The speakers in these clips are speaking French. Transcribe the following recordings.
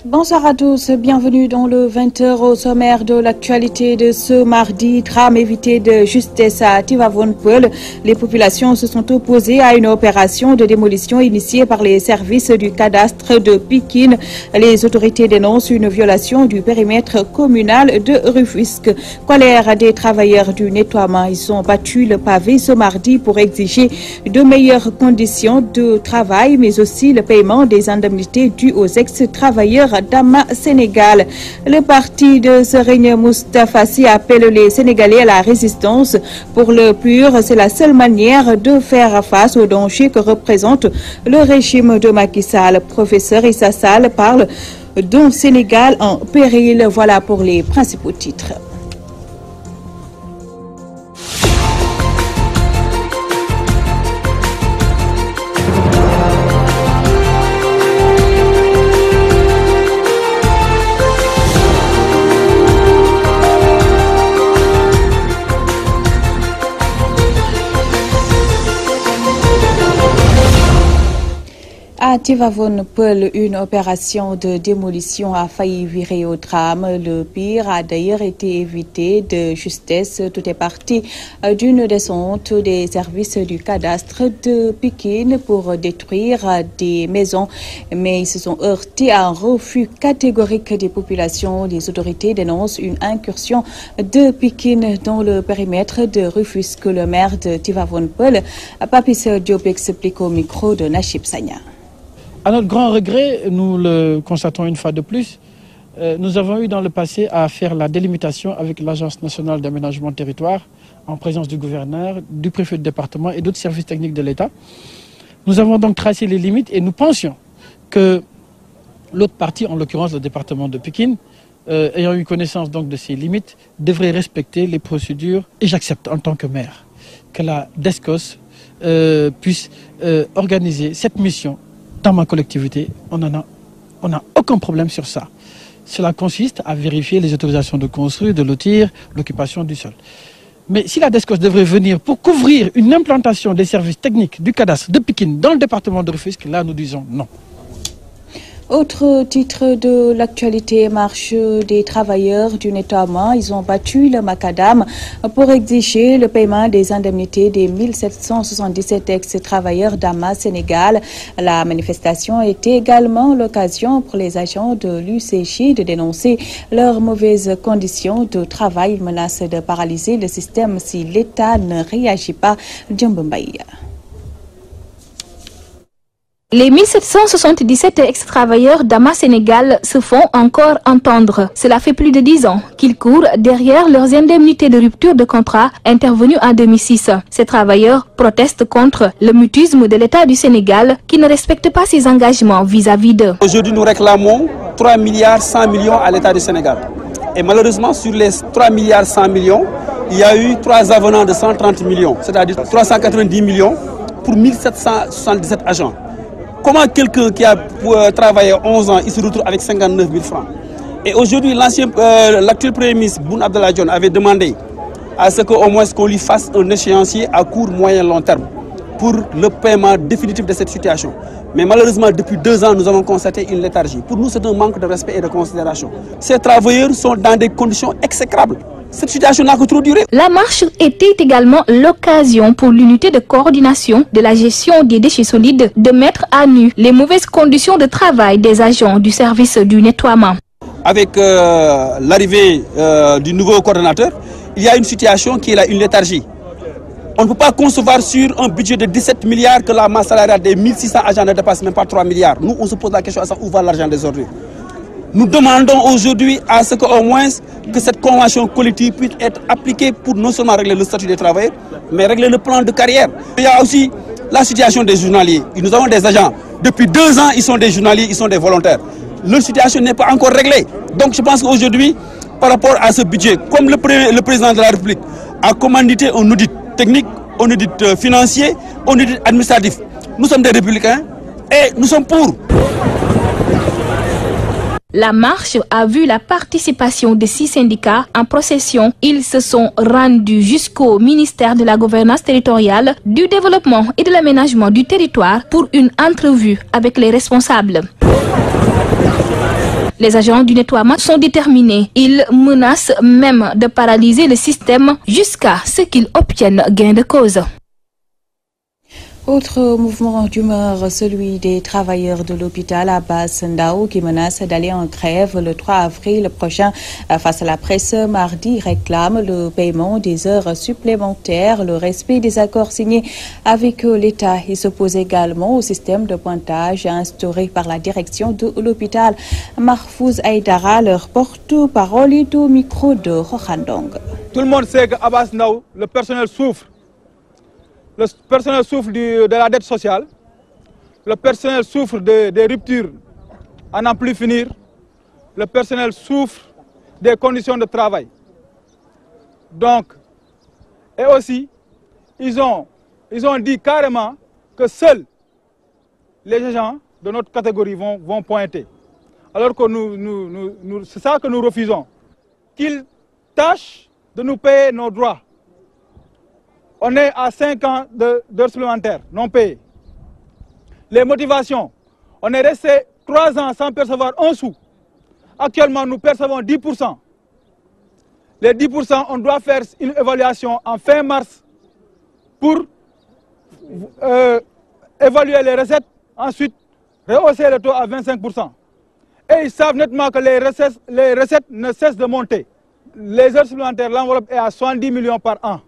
Bonsoir à tous, bienvenue dans le 20h au sommaire de l'actualité de ce mardi. Drame évité de justesse à Tivaouane-Peulh. Les populations se sont opposées à une opération de démolition initiée par les services du cadastre de Pikine. Les autorités dénoncent une violation du périmètre communal de Rufisque. Colère des travailleurs du nettoiement. Ils ont battu le pavé ce mardi pour exiger de meilleures conditions de travail, mais aussi le paiement des indemnités dues aux ex-travailleurs d'Ama Sénégal. Le parti de Serigne Moustapha Sy appelle les Sénégalais à la résistance. Pour le PUR, c'est la seule manière de faire face au danger que représente le régime de Macky Sall. Professeur Issa Sall parle d'un Sénégal en péril. Voilà pour les principaux titres. À Tivaouane-Peulh, une opération de démolition a failli virer au drame. Le pire a d'ailleurs été évité de justesse. Tout est parti d'une descente des services du cadastre de Pikine pour détruire des maisons. Mais ils se sont heurtés à un refus catégorique des populations. Les autorités dénoncent une incursion de Pikine dans le périmètre de Rufisque. Le maire de Tivaouane-Peulh, Papis Diop, explique au micro de Nachib Sagna. À notre grand regret, nous le constatons une fois de plus, nous avons eu dans le passé à faire la délimitation avec l'Agence nationale d'aménagement territoire, en présence du gouverneur, du préfet de département et d'autres services techniques de l'État. Nous avons donc tracé les limites et nous pensions que l'autre partie, en l'occurrence le département de Pikine, ayant eu connaissance donc de ces limites, devrait respecter les procédures. Et j'accepte en tant que maire que la DESCOS puisse organiser cette mission. Dans ma collectivité, on n'a aucun problème sur ça. Cela consiste à vérifier les autorisations de construire, de lotir, l'occupation du sol. Mais si la DESCOS devrait venir pour couvrir une implantation des services techniques du cadastre de Pikine dans le département de Rufisque, là nous disons non. Autre titre de l'actualité, marche des travailleurs du nettoiement. Ils ont battu le macadam pour exiger le paiement des indemnités des 1777 ex-travailleurs d'Ama Sénégal. La manifestation était également l'occasion pour les agents de l'UCJ de dénoncer leurs mauvaises conditions de travail. Ils menacent de paralyser le système si l'État ne réagit pas. Djambombaï. Les 1777 ex-travailleurs d'Ama Sénégal se font encore entendre. Cela fait plus de 10 ans qu'ils courent derrière leurs indemnités de rupture de contrat intervenues en 2006. Ces travailleurs protestent contre le mutisme de l'État du Sénégal qui ne respecte pas ses engagements vis-à-vis d'eux. Aujourd'hui, nous réclamons 3 milliards 100 millions à l'État du Sénégal. Et malheureusement, sur les 3 milliards 100 millions, il y a eu 3 avenants de 130 millions, c'est-à-dire 390 millions pour 1777 agents. Comment quelqu'un qui a travaillé 11 ans, il se retrouve avec 59 000 francs? Et aujourd'hui, l'actuel Premier ministre Boun Abdallah Dionne avait demandé à ce qu'au moins qu'on lui fasse un échéancier à court, moyen, long terme pour le paiement définitif de cette situation. Mais malheureusement, depuis 2 ans, nous avons constaté une léthargie. Pour nous, c'est un manque de respect et de considération. Ces travailleurs sont dans des conditions exécrables. Cette situation n'a que trop duré. La marche était également l'occasion pour l'unité de coordination de la gestion des déchets solides de mettre à nu les mauvaises conditions de travail des agents du service du nettoiement. Avec l'arrivée du nouveau coordonnateur, il y a une situation qui est là, une léthargie. On ne peut pas concevoir sur un budget de 17 milliards que la masse salariale des 1600 agents ne dépasse même pas 3 milliards. Nous, on se pose la question à ça, où va l'argent des ordures? Nous demandons aujourd'hui à ce qu'au moins que cette convention collective puisse être appliquée pour non seulement régler le statut des travailleurs, mais régler le plan de carrière. Il y a aussi la situation des journaliers. Nous avons des agents. Depuis 2 ans, ils sont des journaliers, ils sont des volontaires. Leur situation n'est pas encore réglée. Donc je pense qu'aujourd'hui, par rapport à ce budget, comme le président de la République a commandité un audit technique, un audit financier, un audit administratif, nous sommes des républicains et nous sommes pour. La marche a vu la participation de 6 syndicats en procession. Ils se sont rendus jusqu'au ministère de la Gouvernance territoriale, du Développement et de l'Aménagement du territoire pour une entrevue avec les responsables. Les agents du nettoiement sont déterminés. Ils menacent même de paralyser le système jusqu'à ce qu'ils obtiennent gain de cause. Autre mouvement d'humeur, celui des travailleurs de l'hôpital Abbas Ndao qui menacent d'aller en grève le 3 avril prochain. Face à la presse, mardi réclame le paiement des heures supplémentaires, le respect des accords signés avec l'État. Il s'oppose également au système de pointage instauré par la direction de l'hôpital. Mahfouz Aïdara, leur porte-parole, est au micro de Rokhandong. Tout le monde sait qu'à Abbas Ndao, le personnel souffre. Le personnel souffre de la dette sociale, le personnel souffre des ruptures à n'en plus finir, le personnel souffre des conditions de travail. Donc, et aussi, ils ont dit carrément que seuls les gens de notre catégorie vont pointer. Alors que c'est ça que nous refusons. Qu'ils tâchent de nous payer nos droits. On est à 5 ans d'heures supplémentaires non payées. Les motivations, on est resté 3 ans sans percevoir un sou. Actuellement, nous percevons 10%. Les 10%, on doit faire une évaluation en fin mars pour évaluer les recettes, ensuite rehausser le taux à 25%. Et ils savent nettement que les recettes ne cessent de monter. Les heures supplémentaires, l'enveloppe est à 70 millions par an.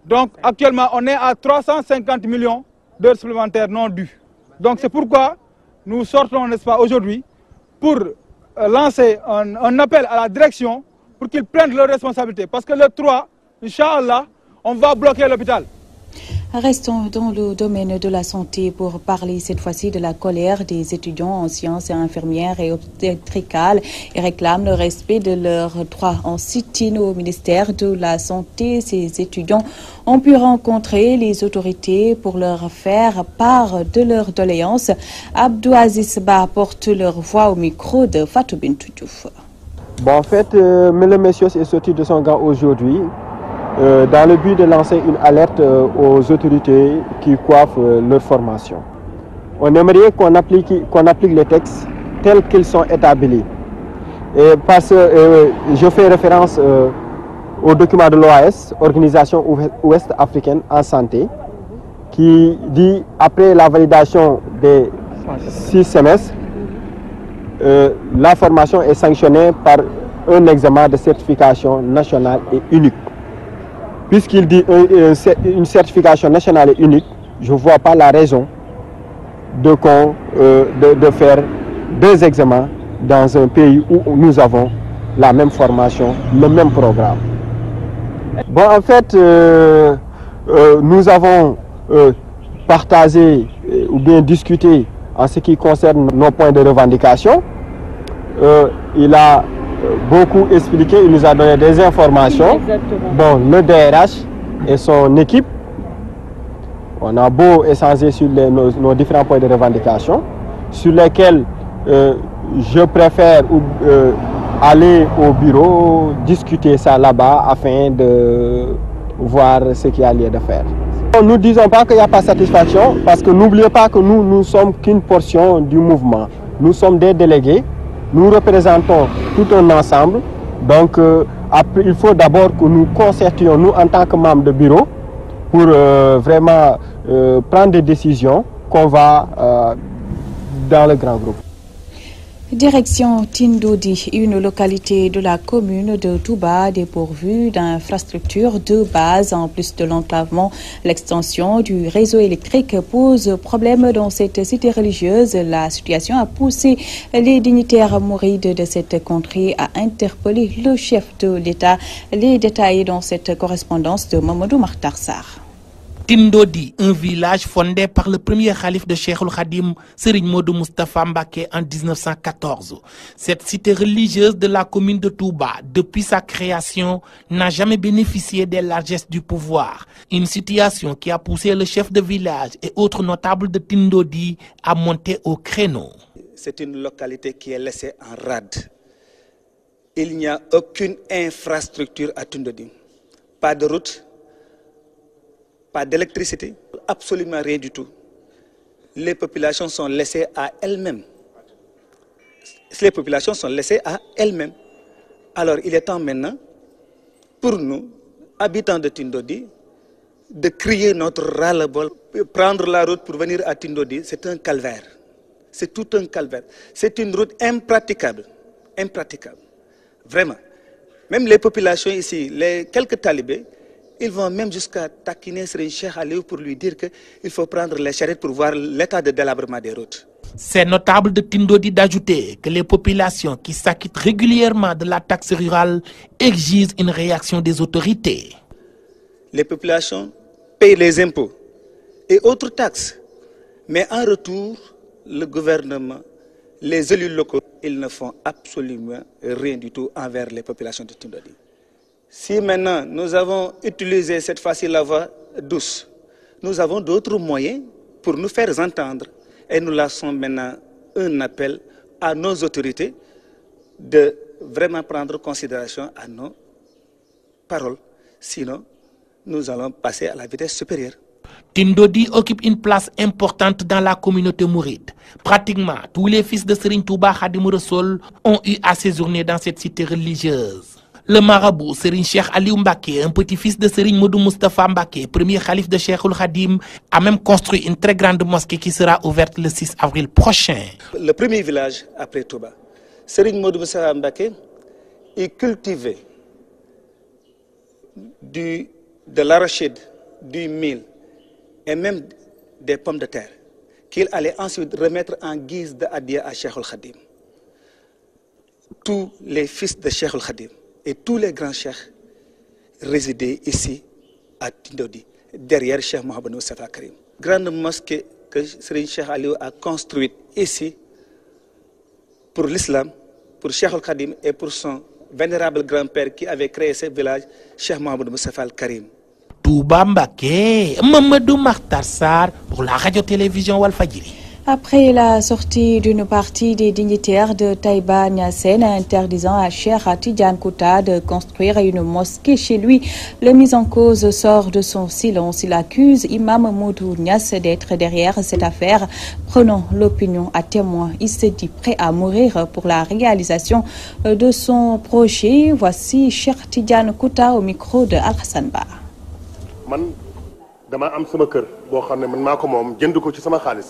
Donc actuellement, on est à 350 millions d'heures supplémentaires non dues. Donc c'est pourquoi nous sortons, n'est-ce pas, aujourd'hui pour lancer un appel à la direction pour qu'ils prennent leurs responsabilités. Parce que le 3, Inch'Allah, on va bloquer l'hôpital. Restons dans le domaine de la santé pour parler cette fois-ci de la colère des étudiants en sciences infirmières et obstétricales. Ils réclament le respect de leurs droits en sit-in au ministère de la Santé. Ces étudiants ont pu rencontrer les autorités pour leur faire part de leurs doléances. Abdou Aziz Ba porte leur voix au micro de Fatou Bintou Diouf. Bon, en fait, le monsieur est sorti de son gant aujourd'hui. Dans le but de lancer une alerte aux autorités qui coiffent leur formation. On aimerait qu'on applique les textes tels qu'ils sont établis. Et parce que je fais référence au document de l'OAS, Organisation Ouest-Africaine en santé, qui dit après la validation des 6 semestres, la formation est sanctionnée par un examen de certification nationale et unique. Puisqu'il dit une certification nationale et unique, je ne vois pas la raison de faire 2 examens dans un pays où nous avons la même formation, le même programme. Bon, en fait, nous avons partagé ou bien discuté en ce qui concerne nos points de revendication. Il a beaucoup expliqué, il nous a donné des informations. Exactement. Bon, le DRH et son équipe, on a beau échanger sur nos différents points de revendication, sur lesquels je préfère aller au bureau, discuter ça là-bas afin de voir ce qu'il y a lieu de faire. Nous ne disons pas qu'il n'y a pas de satisfaction, parce que n'oubliez pas que nous ne sommes qu'une portion du mouvement. Nous sommes des délégués. Nous représentons tout un ensemble, donc il faut d'abord que nous concertions, nous en tant que membres de bureau, pour vraiment prendre des décisions qu'on va dans le grand groupe. Direction Tindodi, une localité de la commune de Touba dépourvue d'infrastructures de base. En plus de l'enclavement, l'extension du réseau électrique pose problème dans cette cité religieuse. La situation a poussé les dignitaires mourides de cette contrée à interpeller le chef de l'État. Les détails dans cette correspondance de Mamadou Makhtar Sarr. Tindodi, un village fondé par le premier calife de Cheikh al-Khadim, Serigne Modou Moustapha Mbacké en 1914. Cette cité religieuse de la commune de Touba, depuis sa création, n'a jamais bénéficié des largesses du pouvoir. Une situation qui a poussé le chef de village et autres notables de Tindodi à monter au créneau. C'est une localité qui est laissée en rade. Il n'y a aucune infrastructure à Tindodi. Pas de route. Pas d'électricité, absolument rien du tout. Les populations sont laissées à elles-mêmes. les populations sont laissées à elles-mêmes. Alors il est temps maintenant pour nous, habitants de Tindodi, de crier notre ras-le-bol. Prendre la route pour venir à Tindodi, c'est un calvaire. C'est tout un calvaire. C'est une route impraticable. Impraticable. Vraiment. Même les populations ici, les quelques talibés, ils vont même jusqu'à taquiner Serigne Cheikh Aliou pour lui dire qu'il faut prendre les charrettes pour voir l'état de délabrement des routes. C'est notable de Tindodi d'ajouter que les populations qui s'acquittent régulièrement de la taxe rurale exigent une réaction des autorités. Les populations payent les impôts et autres taxes, mais en retour, le gouvernement, les élus locaux, ils ne font absolument rien du tout envers les populations de Tindodi. Si maintenant nous avons utilisé cette fois-ci la voie douce, nous avons d'autres moyens pour nous faire entendre. Et nous lançons maintenant un appel à nos autorités de vraiment prendre considération à nos paroles. Sinon, nous allons passer à la vitesse supérieure. Tindodi occupe une place importante dans la communauté mouride. Pratiquement tous les fils de Serigne Touba Khadimou Rassoul ont eu à séjourner dans cette cité religieuse. Le marabout Serigne Cheikh Aliou Mbacké, un petit-fils de Serigne Modou Moustapha Mbacké, premier calife de Cheikhoul Khadim, a même construit une très grande mosquée qui sera ouverte le 6 avril prochain. Le premier village après Touba, Serigne Modou Moustapha Mbacké, il cultivait de l'arachide, du mil et même des pommes de terre qu'il allait ensuite remettre en guise de hadiya à Cheikhoul Khadim. Tous les fils de Cheikhoul Khadim et tous les grands cheikhs résidaient ici à Tindodi, derrière Cheikh Mouhamadou Moustapha Karim. Grande mosquée que Serigne Cheikh Aliou a construite ici pour l'islam, pour Cheikhoul Khadim et pour son vénérable grand-père qui avait créé ce village, Cheikh Mouhamadou Moustapha Karim. Touba Mbacké, Mamadou Makhtar Sarr pour la radio-télévision Walfadjri. Après la sortie d'une partie des dignitaires de Taïba Niassène interdisant à Cheikh Tidiane Kouta de construire une mosquée chez lui, le mis en cause sort de son silence. Il accuse Imam Modou Niass d'être derrière cette affaire. Prenons l'opinion à témoin. Il se dit prêt à mourir pour la réalisation de son projet. Voici Cheikh Tidiane Kouta au micro de Al-Hassan Ba. Man dama am sama kër boo xam ne man maa ko moom jënd ko ci sama xaalis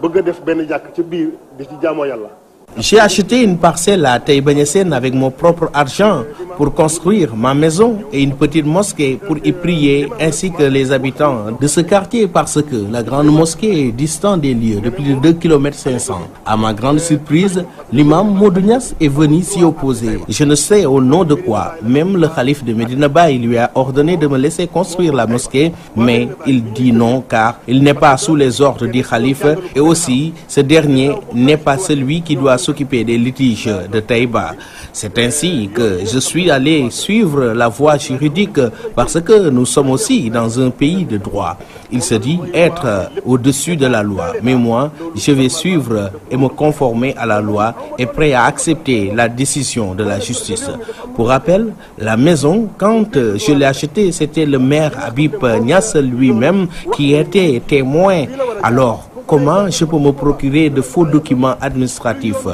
bëgg a def benn jàkk ci biir di ci jaamoo yàlla. J'ai acheté une parcelle à Taïba Niassène avec mon propre argent pour construire ma maison et une petite mosquée pour y prier ainsi que les habitants de ce quartier parce que la grande mosquée est distante des lieux de plus de 2,5 km. À ma grande surprise, l'imam Modou Niass est venu s'y opposer. Je ne sais au nom de quoi. Même le calife de Medina Baye lui a ordonné de me laisser construire la mosquée, mais il dit non car il n'est pas sous les ordres du calife et aussi ce dernier n'est pas celui qui doit s'occuper des litiges de Taïba. C'est ainsi que je suis allé suivre la voie juridique parce que nous sommes aussi dans un pays de droit. Il se dit être au-dessus de la loi. Mais moi, je vais suivre et me conformer à la loi et prêt à accepter la décision de la justice. Pour rappel, la maison, quand je l'ai achetée, c'était le maire Habib Niass lui-même qui était témoin. Alors, comment je peux me procurer de faux documents administratifs?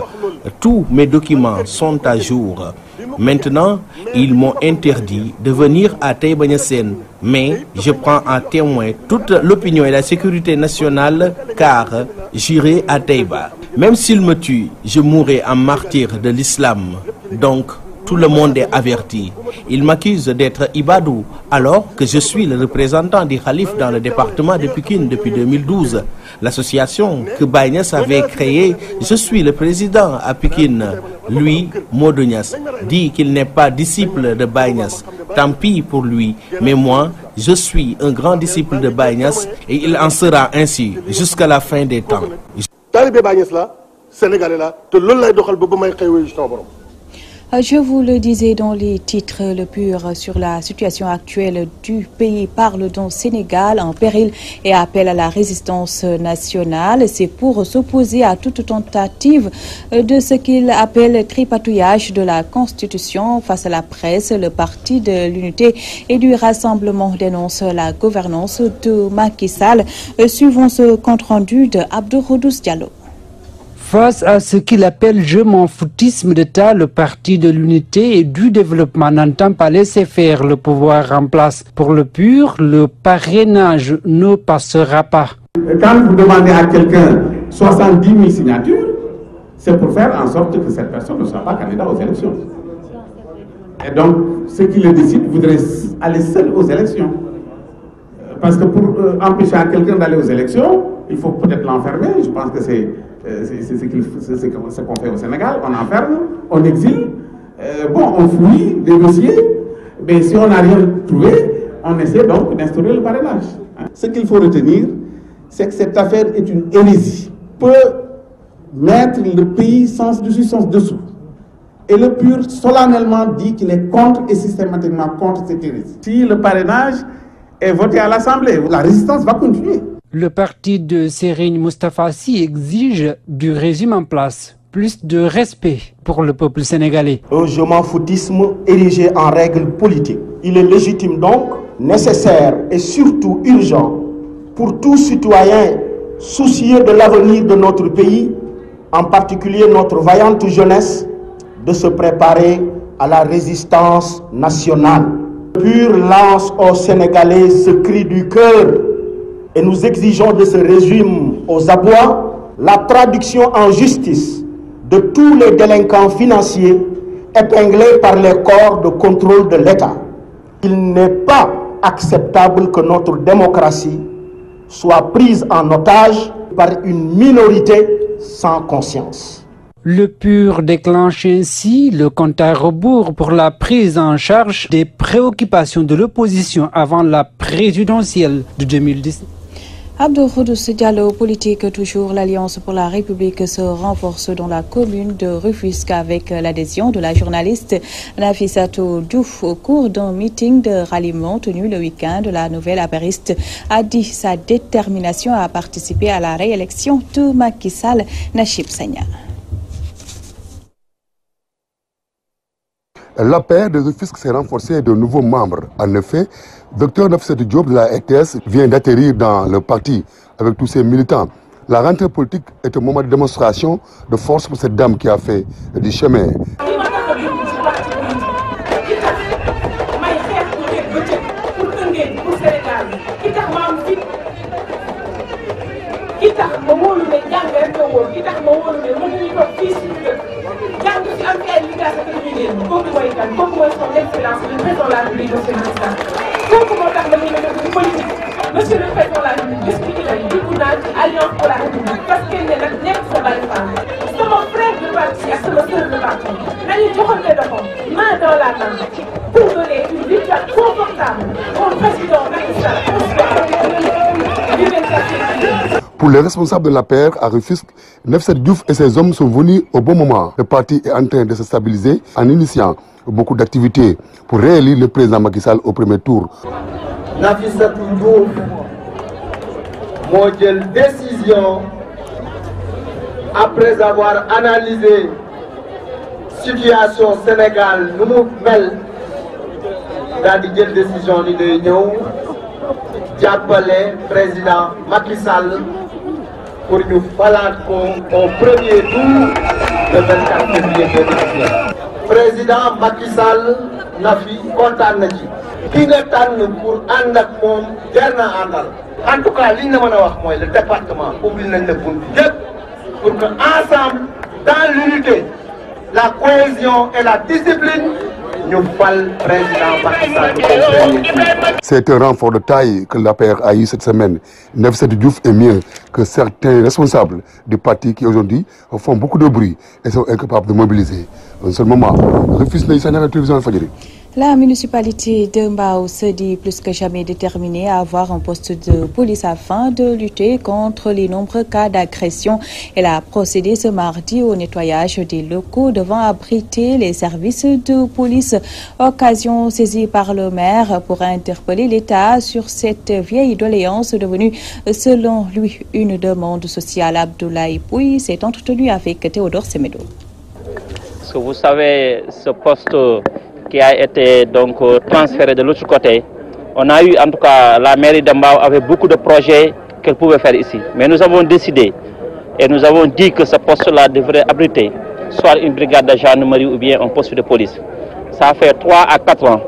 Tous mes documents sont à jour. Maintenant, ils m'ont interdit de venir à Taïba Niassène, mais je prends en témoin toute l'opinion et la sécurité nationale car j'irai à Taïba. Même s'ils me tuent, je mourrai en martyr de l'islam. Donc, tout le monde est averti. Il m'accuse d'être Ibadou, alors que je suis le représentant du Khalif dans le département de Pikine depuis 2012. L'association que Baye Niass avait créée, je suis le président à Pikine. Lui, Modou Niass, dit qu'il n'est pas disciple de Baye Niass. Tant pis pour lui, mais moi, je suis un grand disciple de Baye Niass et il en sera ainsi jusqu'à la fin des temps. Talibé Baye Niass la, Sénégalais la, te loolu lay doxal ba ba may xëy ci sama borom. Je vous le disais dans les titres, le pur sur la situation actuelle du pays parle d'un Sénégal en péril et appelle à la résistance nationale. C'est pour s'opposer à toute tentative de ce qu'il appelle tripatouillage de la Constitution face à la presse. Le parti de l'unité et du rassemblement dénonce la gouvernance de Macky Sall. Suivons ce compte-rendu de Abdou Roudous Diallo. Face à ce qu'il appelle je m'en foutisme d'État, le parti de l'unité et du développement n'entend pas laisser faire le pouvoir en place. Pour le PUR, le parrainage ne passera pas. Quand vous demandez à quelqu'un 70 000 signatures, c'est pour faire en sorte que cette personne ne soit pas candidat aux élections. Et donc, ceux qui le décident voudraient aller seuls aux élections. Parce que pour empêcher à quelqu'un d'aller aux élections, il faut peut-être l'enfermer. Je pense que c'est ce qu'on fait au Sénégal. On enferme, on exile, on fouille des dossiers, mais si on n'a rien trouvé, on essaie donc d'instaurer le parrainage. Ce qu'il faut retenir, c'est que cette affaire est une hérésie. Peut mettre le pays sens dessus, sens dessous. Et le PUR solennellement dit qu'il est contre et systématiquement contre cette hérésie. Si le parrainage est voté à l'Assemblée, la résistance va continuer. Le parti de Serigne Moustapha Sy exige du régime en place plus de respect pour le peuple sénégalais. Un je m'en foutisme érigé en règle politique. Il est légitime donc, nécessaire et surtout urgent pour tout citoyen soucieux de l'avenir de notre pays, en particulier notre vaillante jeunesse, de se préparer à la résistance nationale. Le PUR lance aux Sénégalais ce cri du cœur et nous exigeons de ce régime aux abois la traduction en justice de tous les délinquants financiers épinglés par les corps de contrôle de l'État. Il n'est pas acceptable que notre démocratie soit prise en otage par une minorité sans conscience. Le PUR déclenche ainsi le compte à rebours pour la prise en charge des préoccupations de l'opposition avant la présidentielle de 2010. Abdou Khoudous Diallo, politique toujours, l'Alliance pour la République se renforce dans la commune de Rufisque avec l'adhésion de la journaliste Nafissatou Diouf au cours d'un meeting de ralliement tenu le week-end. La nouvelle apériste a dit sa détermination à participer à la réélection de Macky Sall. Nachib Sagna. L'APR de Rufisque s'est renforcée de nouveaux membres. En effet, Dr Nafissatou Diop de la RTS vient d'atterrir dans le parti avec tous ses militants. La rentrée politique est un moment de démonstration de force pour cette dame qui a fait du chemin. Monsieur le Président de la République, expliquez la Alliance pour la République, parce qu'elle n'est pas sa belle femme. C'est mon frère de parti, c'est mon frère de parti. Nous devons main dans la main pour donner une victoire confortable au président Macky Sall. Pour les responsables de l'APR à Rufisque, Nafissatou Diouf et ses hommes sont venus au bon moment. Le parti est en train de se stabiliser en initiant beaucoup d'activités pour réélire le président Macky Sall au premier tour. Nafissatou Diouf moo jël décision après avoir analysé situation Sénégal nu mu mel daal di jël décision ni day ñëw jàppale président Macky Sall pour ñu falaat ko au premier tour le 24 février 2019. Président Macky Sall Nafi kontaan na ci. ki nga tànn pour ànd ak moom jar na àndal. En tout cas li ñu mën a wax mooy le département ubbil nañ la bunt yëpp pour que ensemble dans l'unité la cohésion et la discipline ñu fal président Macky Sall. C'est un renfort de taille que l'APR a eu cette semaine. Nafissatou Diouf est mieux que certains responsables du parti qui aujourd'hui font beaucoup de bruit et sont incapables de mobiliser. Un seul moment, Rufisque nañu la télévision Walfadjri. La municipalité de Mbao se dit plus que jamais déterminée à avoir un poste de police afin de lutter contre les nombreux cas d'agression. Elle a procédé ce mardi au nettoyage des locaux devant abriter les services de police. Occasion saisie par le maire pour interpeller l'État sur cette vieille doléance devenue, selon lui, une demande sociale. Abdoulaye Pouy s'est entretenu avec Théodore Semedo. Vous savez, ce poste qui a été donc transféré de l'autre côté, on a eu en tout cas la mairie de Mbao avait beaucoup de projets qu'elle pouvait faire ici. Mais nous avons décidé Et nous avons dit que ce poste-là devrait abriter soit une brigade de gendarmerie ou bien un poste de police. Ça fait 3 à 4 ans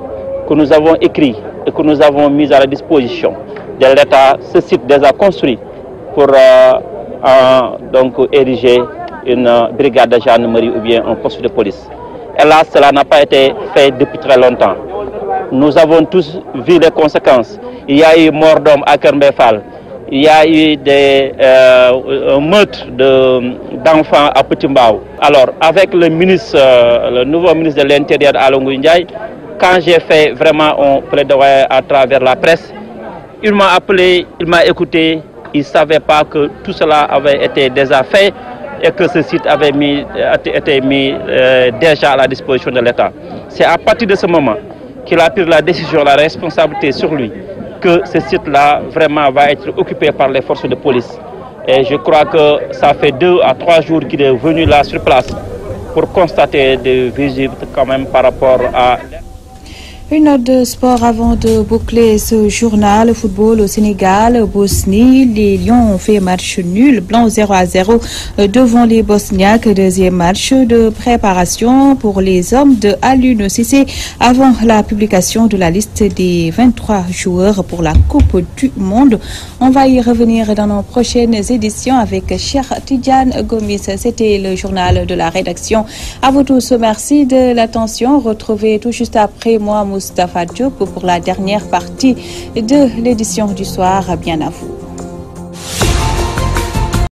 que nous avons écrit et que nous avons mis à la disposition de l'État ce site déjà construit pour donc ériger une brigade de gendarmerie ou bien un poste de police. Et là, cela n'a pas été fait depuis très longtemps. Nous avons tous vu les conséquences. Il y a eu mort d'homme à Kermbefal. Il y a eu des meurtres d'enfants à Petimbao. Alors, avec le nouveau ministre de l'Intérieur, Alongo Ndiaye, quand j'ai fait vraiment un plaidoyer à travers la presse, il m'a appelé, il m'a écouté. Il ne savait pas que tout cela avait été déjà fait et que ce site avait été mis déjà à la disposition de l'État. C'est à partir de ce moment qu'il a pris la décision, la responsabilité sur lui, que ce site-là vraiment va être occupé par les forces de police. Et je crois que ça fait 2 à 3 jours qu'il est venu là sur place pour constater des visites quand même par rapport à... Une note de sport avant de boucler ce journal. Football au Sénégal, Bosnie. Les Lions ont fait match nul, blanc 0-0 devant les Bosniaques. Deuxième match de préparation pour les hommes de Aliou Cissé avant la publication de la liste des 23 joueurs pour la Coupe du Monde. On va y revenir dans nos prochaines éditions avec Cheikh Tidiane Gomis. C'était le journal de la rédaction. À vous tous, merci de l'attention. Retrouvez tout juste après moi Moustapha Diop pour la dernière partie de l'édition du soir. Bien à vous.